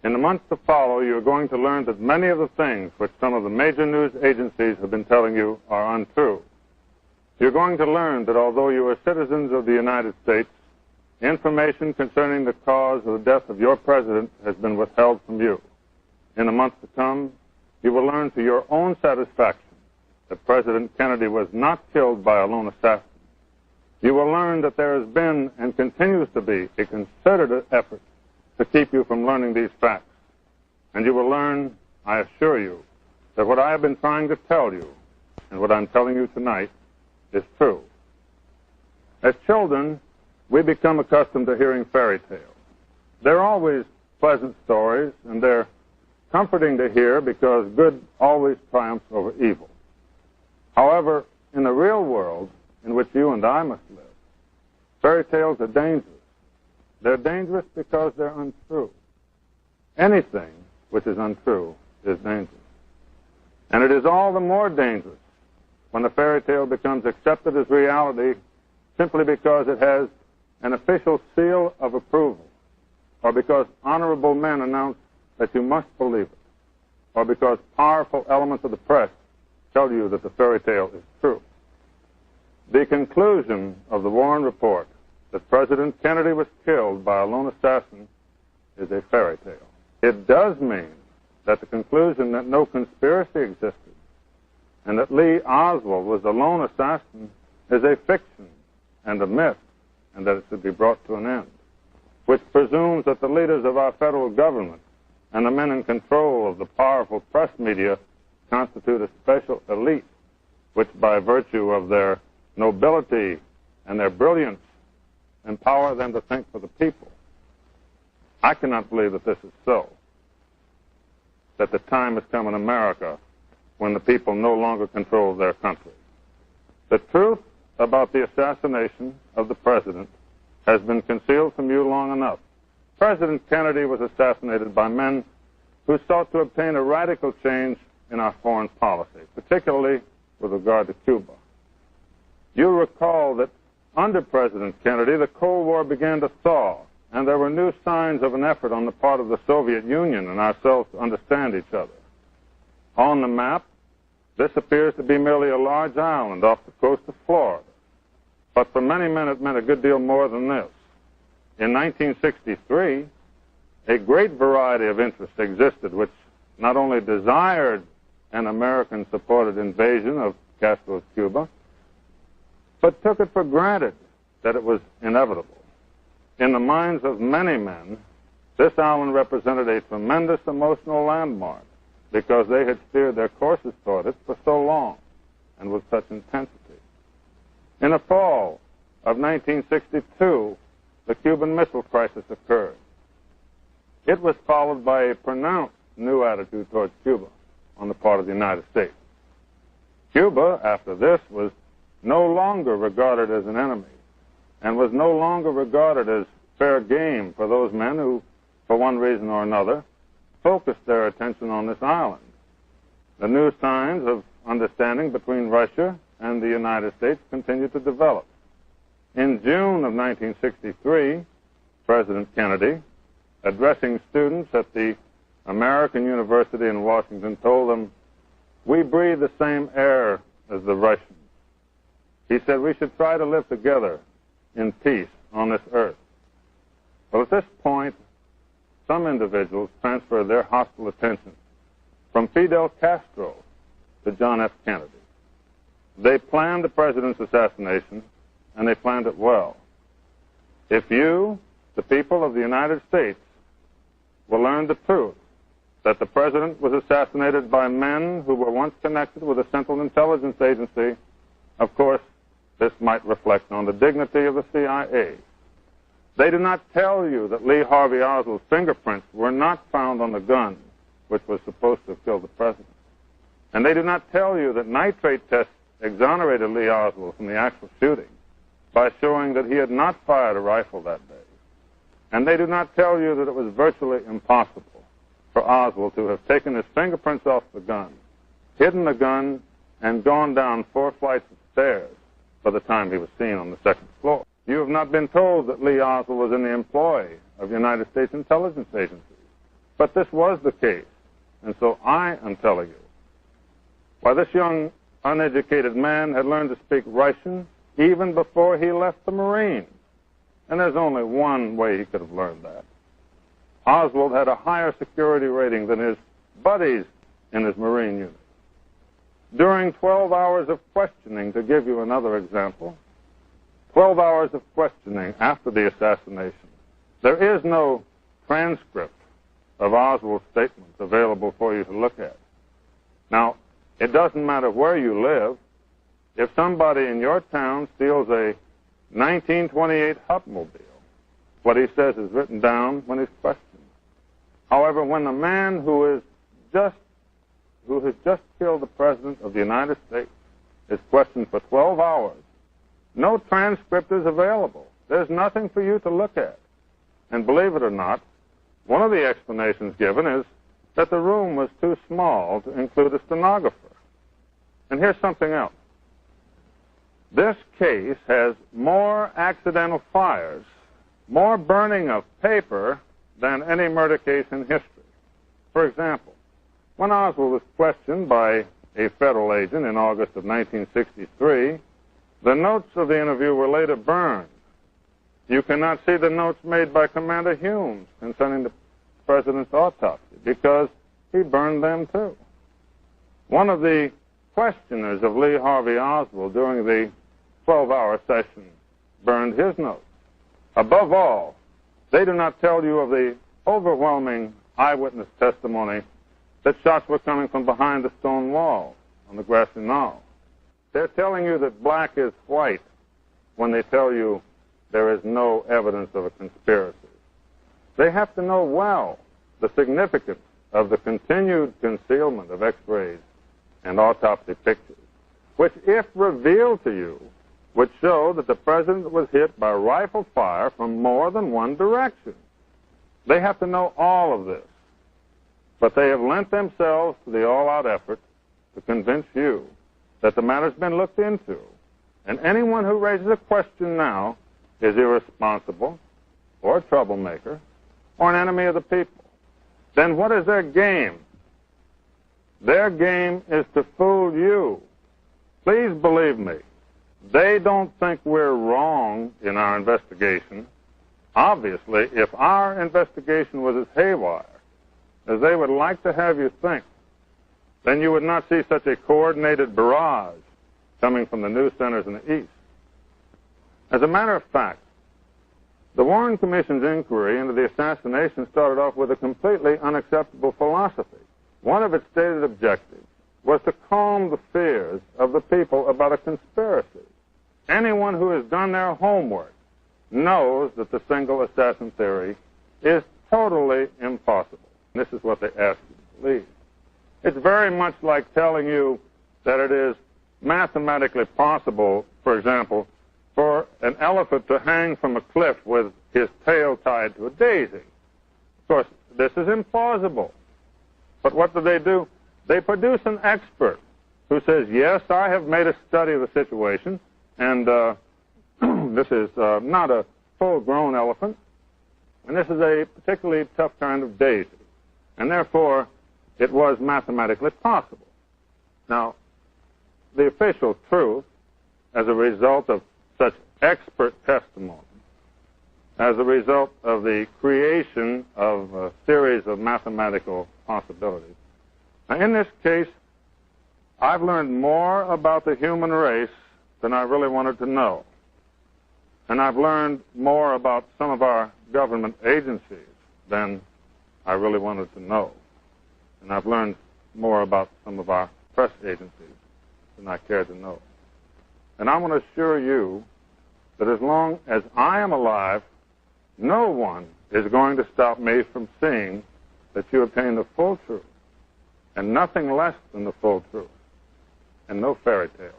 In the months to follow, you're going to learn that many of the things which some of the major news agencies have been telling you are untrue. You're going to learn that although you are citizens of the United States, information concerning the cause of the death of your president has been withheld from you. In the months to come, you will learn to your own satisfaction that President Kennedy was not killed by a lone assassin. You will learn that there has been and continues to be a concerted effort to keep you from learning these facts. And you will learn, I assure you, that what I have been trying to tell you and what I'm telling you tonight is true. As children, we become accustomed to hearing fairy tales. They're always pleasant stories, and they're comforting to hear because good always triumphs over evil. However, in the real world in which you and I must live, fairy tales are dangerous. They're dangerous because they're untrue. Anything which is untrue is dangerous. And it is all the more dangerous when the fairy tale becomes accepted as reality simply because it has an official seal of approval, or because honorable men announce that you must believe it, or because powerful elements of the press tell you that the fairy tale is true. The conclusion of the Warren Report that President Kennedy was killed by a lone assassin is a fairy tale. It does mean that the conclusion that no conspiracy existed and that Lee Oswald was the lone assassin is a fiction and a myth, and that it should be brought to an end, which presumes that the leaders of our federal government and the men in control of the powerful press media constitute a special elite, which by virtue of their nobility and their brilliance empower them to think for the people. I cannot believe that this is so, that the time has come in America when the people no longer control their country. The truth about the assassination of the president has been concealed from you long enough. President Kennedy was assassinated by men who sought to obtain a radical change in our foreign policy, particularly with regard to Cuba. You recall that under President Kennedy, the Cold War began to thaw, and there were new signs of an effort on the part of the Soviet Union and ourselves to understand each other. On the map, this appears to be merely a large island off the coast of Florida. But for many men, it meant a good deal more than this. In 1963, a great variety of interests existed which not only desired an American-supported invasion of Castro's Cuba, but took it for granted that it was inevitable. In the minds of many men, this island represented a tremendous emotional landmark because they had steered their courses toward it for so long and with such intensity. In the fall of 1962, the Cuban Missile Crisis occurred. It was followed by a pronounced new attitude towards Cuba on the part of the United States. Cuba, after this, was no longer regarded as an enemy and was no longer regarded as fair game for those men who, for one reason or another, focused their attention on this island. The new signs of understanding between Russia and the United States continued to develop. In June of 1963, President Kennedy, addressing students at the American University in Washington, told them, "We breathe the same air as the Russians." He said we should try to live together in peace on this earth. Well, at this point, some individuals transferred their hostile attention from Fidel Castro to John F. Kennedy. They planned the president's assassination, and they planned it well. If you, the people of the United States, will learn the truth that the president was assassinated by men who were once connected with a Central Intelligence Agency, of course, this might reflect on the dignity of the CIA. They do not tell you that Lee Harvey Oswald's fingerprints were not found on the gun which was supposed to have killed the president. And they do not tell you that nitrate tests exonerated Lee Oswald from the actual shooting by showing that he had not fired a rifle that day. And they do not tell you that it was virtually impossible for Oswald to have taken his fingerprints off the gun, hidden the gun, and gone down 4 flights of stairs by the time he was seen on the 2nd floor. You have not been told that Lee Oswald was in the employ of United States intelligence agencies. But this was the case, and so I am telling you. Why, this young, uneducated man had learned to speak Russian even before he left the Marines. And there's only one way he could have learned that. Oswald had a higher security rating than his buddies in his Marine unit. During 12 hours of questioning, to give you another example, 12 hours of questioning after the assassination, there is no transcript of Oswald's statements available for you to look at. Now, it doesn't matter where you live. If somebody in your town steals a 1928 Hupmobile, what he says is written down when he's questioned. However, when the man who has just killed the President of the United States is questioned for 12 hours, no transcript is available. There's nothing for you to look at. And believe it or not, one of the explanations given is that the room was too small to include a stenographer. And here's something else. This case has more accidental fires, more burning of paper than any murder case in history. For example, when Oswald was questioned by a federal agent in August of 1963, the notes of the interview were later burned. You cannot see the notes made by Commander Humes concerning the President's autopsy because he burned them too. One of the questioners of Lee Harvey Oswald during the 12-hour session burned his notes. Above all, they do not tell you of the overwhelming eyewitness testimony that shots were coming from behind the stone wall on the grassy knoll. They're telling you that black is white when they tell you there is no evidence of a conspiracy. They have to know well the significance of the continued concealment of X-rays and autopsy pictures, which, if revealed to you, would show that the President was hit by rifle fire from more than one direction. They have to know all of this. But they have lent themselves to the all-out effort to convince you that the matter's been looked into, and anyone who raises a question now is irresponsible, or a troublemaker, or an enemy of the people. Then what is their game? Their game is to fool you. Please believe me, they don't think we're wrong in our investigation. Obviously, if our investigation was as haywire as they would like to have you think, then you would not see such a coordinated barrage coming from the news centers in the East. As a matter of fact, the Warren Commission's inquiry into the assassination started off with a completely unacceptable philosophy. One of its stated objectives was to calm the fears of the people about a conspiracy. Anyone who has done their homework knows that the single assassin theory is totally impossible. This is what they ask you to believe. It's very much like telling you that it is mathematically possible, for example, for an elephant to hang from a cliff with his tail tied to a daisy. Of course, this is implausible. But what do? They produce an expert who says, yes, I have made a study of the situation, and this is not a full-grown elephant, and this is a particularly tough kind of daisy, and therefore it was mathematically possible. Now, the official truth, as a result of such expert testimony, as a result of the creation of a series of mathematical possibilities. Now, in this case, I've learned more about the human race than I really wanted to know. And I've learned more about some of our government agencies than I really wanted to know. And I've learned more about some of our press agencies than I cared to know. And I want to assure you that as long as I am alive, no one is going to stop me from seeing that you obtain the full truth, and nothing less than the full truth, and no fairy tales.